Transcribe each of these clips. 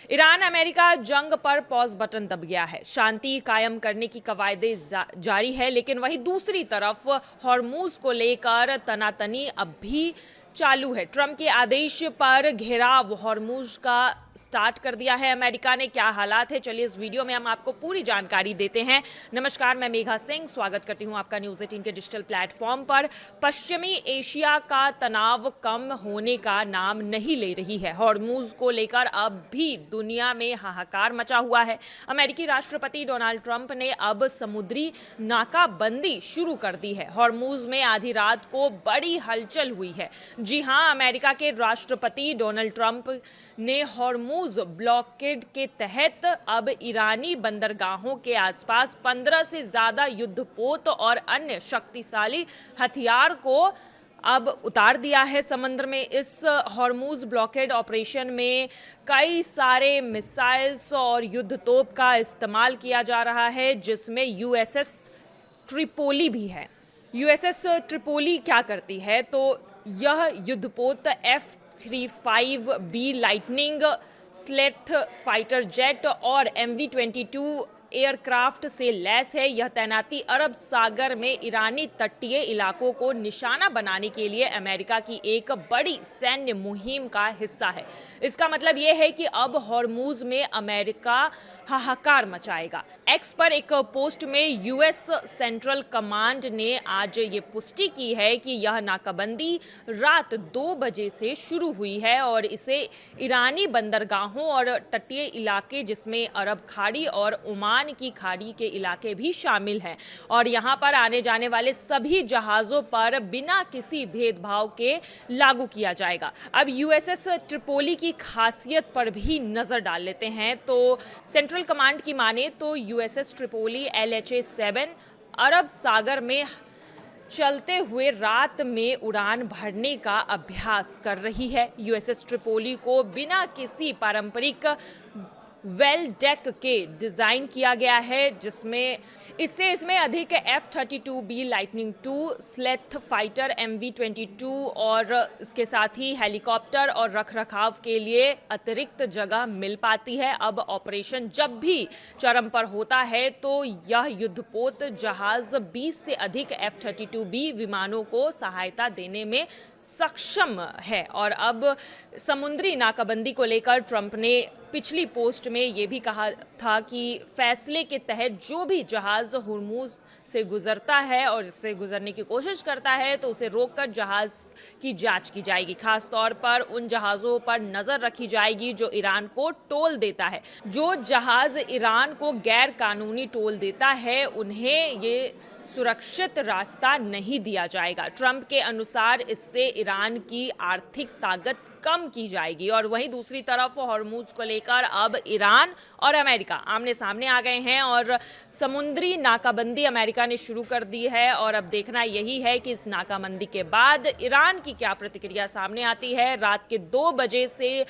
Iran America जंग पर pause button दब गया है। शांति कायम करने की कवायदे जारी है, लेकिन वहीं दूसरी तरफ हॉर्मूज को लेकर तनातनी अब भी चालू है। ट्रंप के आदेश पर घेराव हॉर्मूज का स्टार्ट कर दिया है अमेरिका ने। क्या हालात है, चलिए इस वीडियो में हम आपको पूरी जानकारी देते हैं। नमस्कार, मैं मेघा सिंह स्वागत करती हूं आपका न्यूज़ 18 के डिजिटल प्लेटफॉर्म पर। पश्चिमी एशिया का तनाव कम होने का नाम नहीं ले रही है। हॉर्मूज को लेकर अब भी दुनिया में हाहाकार मचा हुआ है। अमेरिकी राष्ट्रपति डोनाल्ड ट्रंप ने अब समुद्री नाकाबंदी शुरू कर दी है। हॉर्मूज में आधी रात को बड़ी हलचल हुई है। जी हां, अमेरिका के राष्ट्रपति डोनाल्ड ट्रंप ने हॉर्मूज ब्लॉकेड के तहत अब ईरानी बंदरगाहों के आसपास 15 से ज्यादा युद्धपोत और अन्य शक्तिशाली हथियार को अब उतार दिया है समंदर में। इस हॉर्मूज ब्लॉकेड ऑपरेशन में कई सारे मिसाइल्स और युद्धतोप का इस्तेमाल किया जा रहा है, जिसमें यूएसएस ट्रिपोली भी है। यूएसएस ट्रिपोली क्या करती है, तो यह युद्धपोत F-35B लाइटनिंग स्लेथ फाइटर जेट और MV-22 एयरक्राफ्ट से लैस है। यह तैनाती अरब सागर में ईरानी तटीय इलाकों को निशाना बनाने के लिए अमेरिका की एक बड़ी सैन्य मुहिम का हिस्सा है। इसका मतलब यह है कि अब हॉर्मूज में अमेरिका हाहाकार मचाएगा। एक्स पर एक पोस्ट में यूएस सेंट्रल कमांड ने आज ये पुष्टि की है कि यह नाकाबंदी रात 2 बजे से शुरू हुई है और इसे ईरानी बंदरगाहों और तटीय इलाके, जिसमें अरब खाड़ी और ओमान की खाड़ी के इलाके भी शामिल हैं, और यहां पर आने जाने वाले सभी जहाजों पर बिना किसी भेदभाव के लागू किया जाएगा। अब यूएसएस ट्रिपोली की खासियत पर भी नजर डाल लेते हैं। तो सेंट्रल कमांड की माने तो यूएसएस ट्रिपोली LHA-7 अरब सागर में चलते हुए रात में उड़ान भरने का अभ्यास कर रही है। यूएसएस ट्रिपोली को बिना किसी पारंपरिक वेल डेक के डिजाइन किया गया है, जिसमें इसमें अधिक F-32B लाइटनिंग 2 स्लेथ फाइटर MV-22 और इसके साथ ही हेलीकॉप्टर और रखरखाव के लिए अतिरिक्त जगह मिल पाती है। अब ऑपरेशन जब भी चरम पर होता है तो यह युद्धपोत जहाज 20 से अधिक F-32B विमानों को सहायता देने में सक्षम है। और अब समुद्री नाकाबंदी को लेकर ट्रंप ने पिछली पोस्ट में यह भी कहा था कि फैसले के तहत जो भी जहाज हॉर्मूज से गुजरता है और इससे गुजरने की कोशिश करता है तो उसे रोककर जहाज की जांच की जाएगी। खास तौर पर उन जहाजों पर नजर रखी जाएगी जो ईरान को टोल देता है। जो जहाज ईरान को गैर कानूनी टोल देता है उन्हें ये सुरक्षित रास्ता नहीं दिया जाएगा। ट्रंप के अनुसार इससे ईरान की आर्थिक ताकत कम की जाएगी। और वहीं दूसरी तरफ हॉर्मूज को लेकर अब ईरान और अमेरिका आमने सामने आ गए हैं और समुद्री नाकाबंदी अमेरिका ने शुरू कर दी है। और अब देखना यही है कि इस नाकाबंदी के बाद ईरान की क्या प्रतिक्रिया सामने आती है। रात के 2 बजे से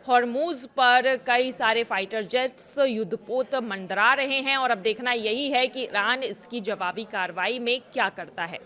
हॉर्मूज पर कई सारे फाइटर जेट्स युद्धपोत मंडरा रहे हैं और अब देखना यही है कि ईरान इसकी जवाबी कार्रवाई में क्या करता है।